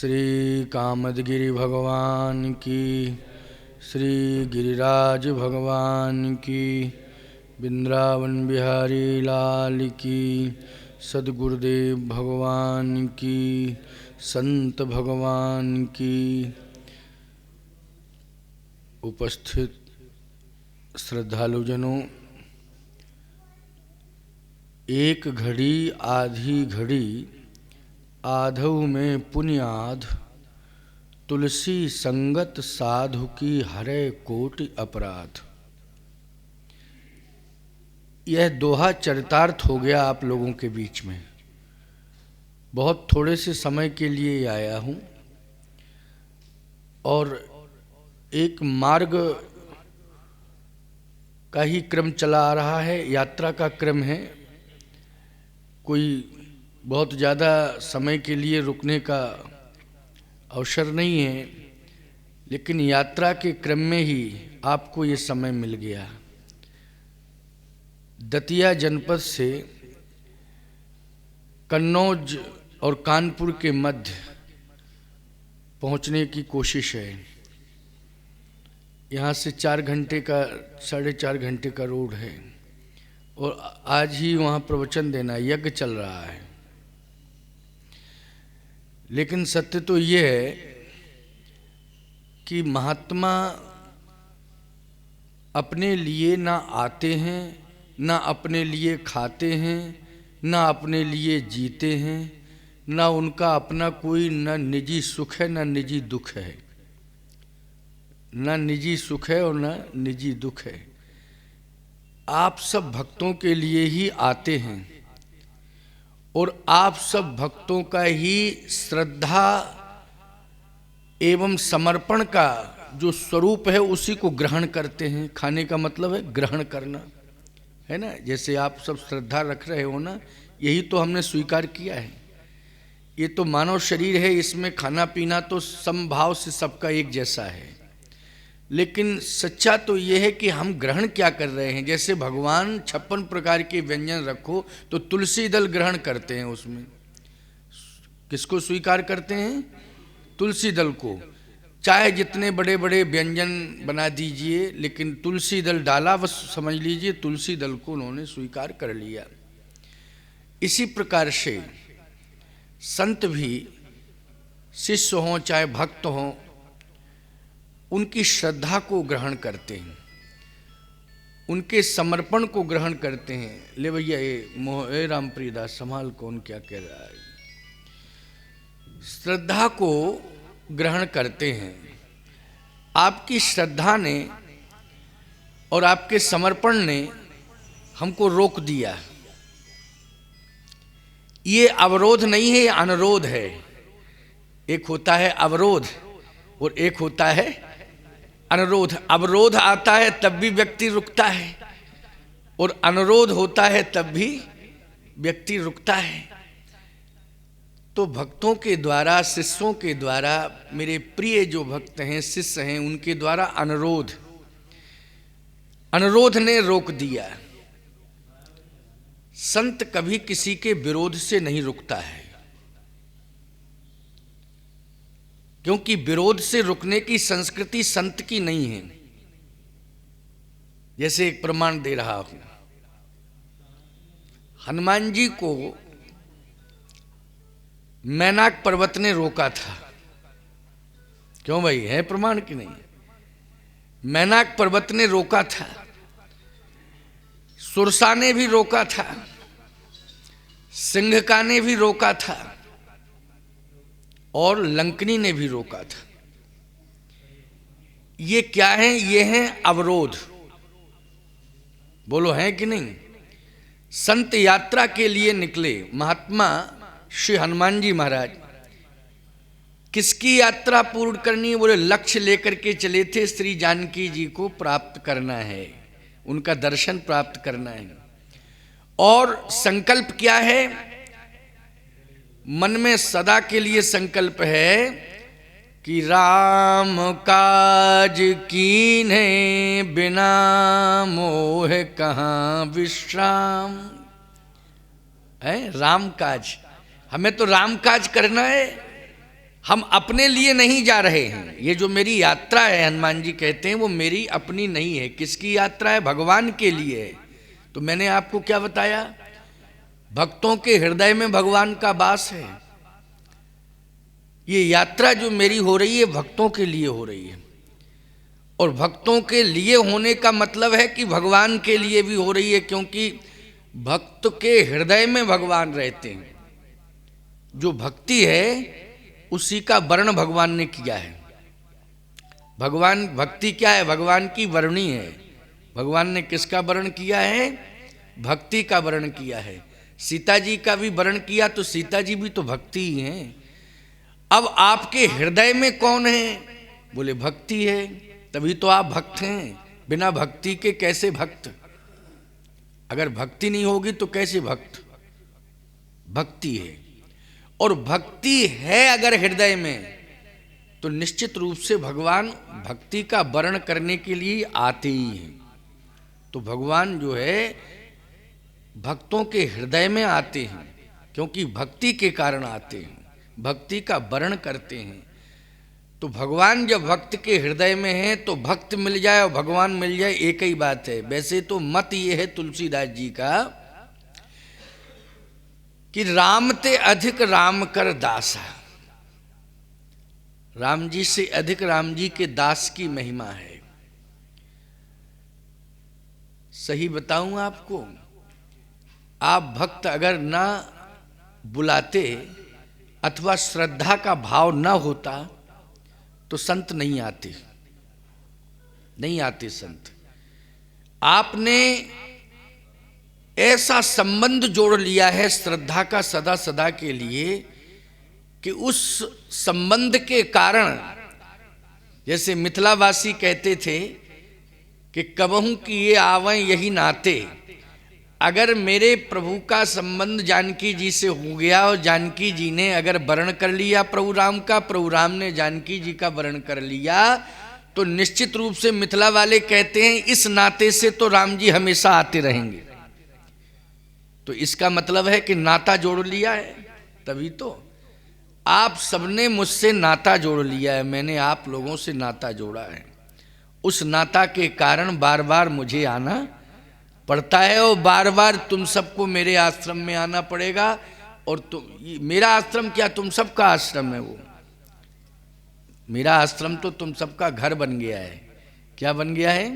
श्री कामदगिरि भगवान की, श्री गिरिराज भगवान की, वृंदावन बिहारी लाल की, सद्गुरुदेव भगवान की, संत भगवान की। उपस्थित श्रद्धालुजनों, एक घड़ी आधी घड़ी आधव में पुण्याध, तुलसी संगत साधु की हरे कोटि अपराध। यह दोहा चरितार्थ हो गया आप लोगों के बीच में। बहुत थोड़े से समय के लिए आया हूँ और एक मार्ग का ही क्रम चला आ रहा है, यात्रा का क्रम है। कोई बहुत ज़्यादा समय के लिए रुकने का अवसर नहीं है, लेकिन यात्रा के क्रम में ही आपको ये समय मिल गया। दतिया जनपद से कन्नौज और कानपुर के मध्य पहुंचने की कोशिश है। यहाँ से 4 घंटे का 4.5 घंटे का रोड है और आज ही वहाँ प्रवचन देना, यज्ञ चल रहा है। लेकिन सत्य तो ये है कि महात्मा अपने लिए ना आते हैं, ना अपने लिए खाते हैं, ना अपने लिए जीते हैं, ना उनका अपना कोई ना निजी सुख है ना निजी दुख है। ना निजी सुख है और ना निजी दुख है। आप सब भक्तों के लिए ही आते हैं और आप सब भक्तों का ही श्रद्धा एवं समर्पण का जो स्वरूप है उसी को ग्रहण करते हैं। खाने का मतलब है ग्रहण करना, है ना। जैसे आप सब श्रद्धा रख रहे हो ना, यही तो हमने स्वीकार किया है। ये तो मानव शरीर है, इसमें खाना पीना तो समभाव से सबका एक जैसा है। लेकिन सच्चा तो ये है कि हम ग्रहण क्या कर रहे हैं। जैसे भगवान 56 प्रकार के व्यंजन रखो तो तुलसी दल ग्रहण करते हैं। उसमें किसको स्वीकार करते हैं? तुलसी दल को। चाहे जितने बड़े बड़े व्यंजन बना दीजिए, लेकिन तुलसी दल डाला, बस समझ लीजिए तुलसी दल को उन्होंने स्वीकार कर लिया। इसी प्रकार से संत भी, शिष्य हों चाहे भक्त हों, उनकी श्रद्धा को ग्रहण करते हैं, उनके समर्पण को ग्रहण करते हैं। ले भैया ये राम प्रियदास संभाल, कौन क्या कह रहा है। श्रद्धा को ग्रहण करते हैं। आपकी श्रद्धा ने और आपके समर्पण ने हमको रोक दिया। ये अवरोध नहीं है, ये अनुरोध है। एक होता है अवरोध और एक होता है अनुरोध। अवरोध आता है तब भी व्यक्ति रुकता है और अनुरोध होता है तब भी व्यक्ति रुकता है। तो भक्तों के द्वारा, शिष्यों के द्वारा, मेरे प्रिय जो भक्त हैं, शिष्य हैं, उनके द्वारा अनुरोध ने रोक दिया। संत कभी किसी के विरोध से नहीं रुकता है, क्योंकि विरोध से रुकने की संस्कृति संत की नहीं है। जैसे एक प्रमाण दे रहा हूं, हनुमान जी को मैनाक पर्वत ने रोका था। क्यों भाई, है प्रमाण कि नहीं? मैनाक पर्वत ने रोका था, सुरसा ने भी रोका था, सिंघका ने भी रोका था और लंकनी ने भी रोका था। ये क्या है? ये है अवरोध। बोलो है कि नहीं? संत यात्रा के लिए निकले। महात्मा श्री हनुमान जी महाराज किसकी यात्रा पूर्ण करनी? बोले लक्ष्य लेकर के चले थे, श्री जानकी जी को प्राप्त करना है, उनका दर्शन प्राप्त करना है। और संकल्प क्या है? मन में सदा के लिए संकल्प है कि राम काज कीन्हे बिना मोह कहाँ विश्राम। है राम काज, हमें तो राम काज करना है। हम अपने लिए नहीं जा रहे हैं। ये जो मेरी यात्रा है, हनुमान जी कहते हैं, वो मेरी अपनी नहीं है। किसकी यात्रा है? भगवान के लिए है। तो मैंने आपको क्या बताया? भक्तों के हृदय में भगवान का वास है। ये यात्रा जो मेरी हो रही है भक्तों के लिए हो रही है, और भक्तों के लिए होने का मतलब है कि भगवान के लिए भी हो रही है, क्योंकि भक्त के हृदय में भगवान रहते हैं। जो भक्ति है उसी का वर्ण भगवान ने किया है। भगवान भक्ति क्या है? भगवान की वर्णी है। भगवान ने किसका वर्ण किया है? भक्ति का वर्ण किया है। सीता जी का भी वर्ण किया, तो सीता जी भी तो भक्ति ही हैं। अब आपके हृदय में कौन है? बोले भक्ति है, तभी तो आप भक्त हैं। बिना भक्ति के कैसे भक्त? अगर भक्ति नहीं होगी तो कैसे भक्त? भक्ति है, और भक्ति है अगर हृदय में, तो निश्चित रूप से भगवान भक्ति का वर्ण करने के लिए आते ही हैं। तो भगवान जो है भक्तों के हृदय में आते हैं, क्योंकि भक्ति के कारण आते हैं, भक्ति का वर्ण करते हैं। तो भगवान जब भक्त के हृदय में है तो भक्त मिल जाए और भगवान मिल जाए, एक ही बात है। वैसे तो मत ये है तुलसीदास जी का कि राम ते अधिक राम कर दासा, राम जी से अधिक राम जी के दास की महिमा है। सही बताऊं आपको, आप भक्त अगर ना बुलाते अथवा श्रद्धा का भाव ना होता तो संत नहीं आते, नहीं आते संत। आपने ऐसा संबंध जोड़ लिया है श्रद्धा का सदा सदा के लिए कि उस संबंध के कारण, जैसे मिथिलावासी कहते थे कि कबहू कि ये आवें यही नाते, अगर मेरे प्रभु का संबंध जानकी जी से हो गया और जानकी जी ने अगर वर्ण कर लिया प्रभु राम का, प्रभु राम ने जानकी जी का वर्ण कर लिया, तो निश्चित रूप से मिथिला वाले कहते हैं इस नाते से तो राम जी हमेशा आते रहेंगे। तो इसका मतलब है कि नाता जोड़ लिया है। तभी तो आप सबने मुझसे नाता जोड़ लिया है, मैंने आप लोगों से नाता जोड़ा है। उस नाता के कारण बार बार मुझे आना पड़ता है, और बार बार तुम सबको मेरे आश्रम में आना पड़ेगा। और तुम, मेरा आश्रम क्या, तुम सबका आश्रम है। वो मेरा आश्रम तो तुम सबका घर बन गया है। क्या बन गया है?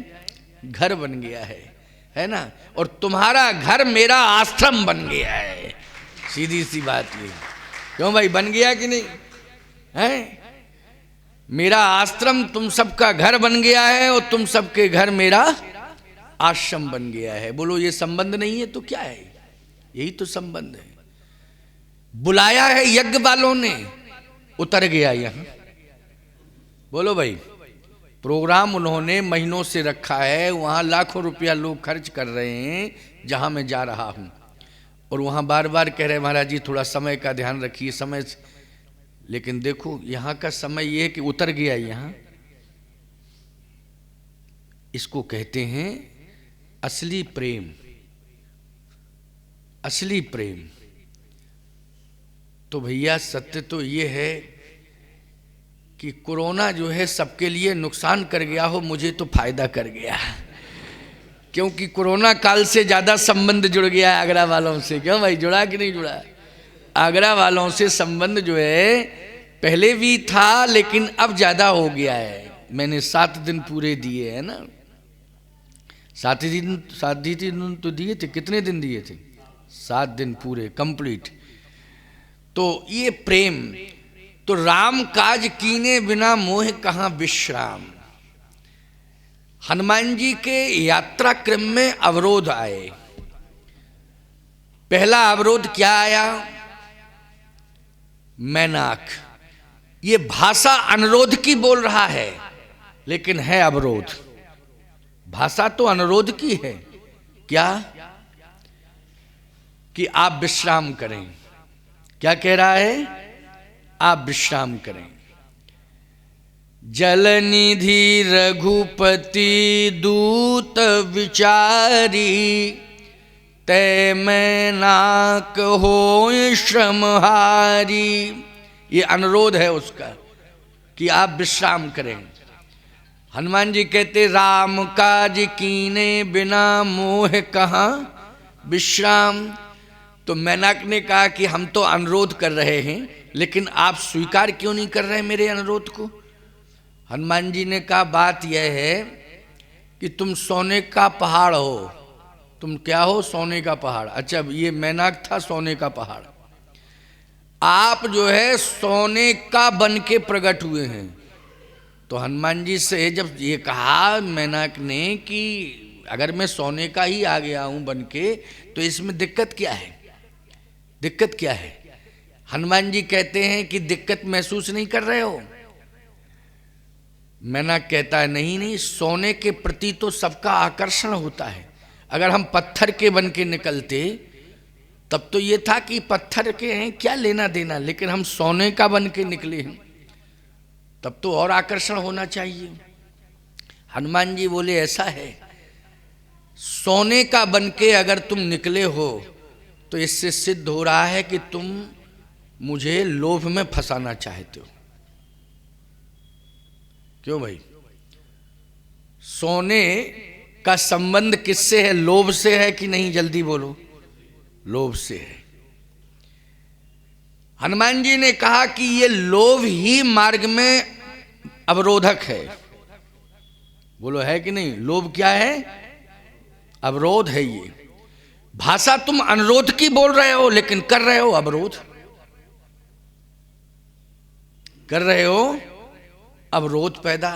घर बन गया है ना। और तुम्हारा घर मेरा आश्रम बन गया है। सीधी सी बात ये, क्यों भाई, बन गया कि नहीं है? मेरा आश्रम तुम सबका घर बन गया है, और तुम सबके घर मेरा आश्रम बन गया है। बोलो ये संबंध नहीं है तो क्या है? यही तो संबंध है। बुलाया है यज्ञ वालों ने, उतर गया यहां। बोलो भाई, प्रोग्राम उन्होंने महीनों से रखा है, वहां लाखों रुपया लोग खर्च कर रहे हैं जहां मैं जा रहा हूं, और वहां बार बार कह रहे महाराज जी थोड़ा समय का ध्यान रखिए, समय। लेकिन देखो यहां का समय ये है कि उतर गया यहां। इसको कहते हैं असली प्रेम। असली प्रेम तो भैया सत्य तो ये है कि कोरोना जो है सबके लिए नुकसान कर गया हो, मुझे तो फायदा कर गया, क्योंकि कोरोना काल से ज्यादा संबंध जुड़ गया है आगरा वालों से। क्यों भाई, जुड़ा कि नहीं जुड़ा? आगरा वालों से संबंध जो है पहले भी था, लेकिन अब ज्यादा हो गया है। मैंने 7 दिन पूरे दिए है ना, 7 दिन तो दिए थे। कितने दिन दिए थे? 7 दिन पूरे कंप्लीट। तो ये प्रेम तो राम काज कीने बिना मोह कहाँ विश्राम। हनुमान जी के यात्रा क्रम में अवरोध आए। पहला अवरोध क्या आया? मैनाक। ये भाषा अनुरोध की बोल रहा है, लेकिन है अवरोध। भाषा तो अनुरोध की है। क्या? कि आप विश्राम करें। क्या कह रहा है? आप विश्राम करें। जल निधि रघुपति दूत विचारी, तै मैनाक हो श्रमहारी। ये अनुरोध है उसका कि आप विश्राम करें। हनुमान जी कहते राम काज कीने बिना मोह कहाँ विश्राम। तो मैनाक ने कहा कि हम तो अनुरोध कर रहे हैं, लेकिन आप स्वीकार क्यों नहीं कर रहे मेरे अनुरोध को। हनुमान जी ने कहा बात यह है कि तुम सोने का पहाड़ हो। तुम क्या हो? सोने का पहाड़। अच्छा, ये मैनाक था सोने का पहाड़। आप जो है सोने का बन के प्रकट हुए हैं। तो हनुमान जी से जब ये कहा मैनाक ने कि अगर मैं सोने का ही आ गया हूं बन के, तो इसमें दिक्कत क्या है? दिक्कत क्या है? हनुमान जी कहते हैं कि दिक्कत महसूस नहीं कर रहे हो? मैनाक कहता है नहीं नहीं, सोने के प्रति तो सबका आकर्षण होता है। अगर हम पत्थर के बन के निकलते तब तो ये था कि पत्थर के हैं, क्या लेना देना, लेकिन हम सोने का बन के निकले हैं, तब तो और आकर्षण होना चाहिए। हनुमान जी बोले ऐसा है, सोने का बन के अगर तुम निकले हो तो इससे सिद्ध हो रहा है कि तुम मुझे लोभ में फंसाना चाहते हो। क्यों भाई? सोने का संबंध किससे है? लोभ से है कि नहीं? जल्दी बोलो। लोभ से है। हनुमान जी ने कहा कि ये लोभ ही मार्ग में अवरोधक है। बोलो है कि नहीं? लोभ क्या है? अवरोध है। ये भाषा तुम अनुरोध की बोल रहे हो, लेकिन कर रहे हो अवरोध। कर रहे हो अवरोध पैदा।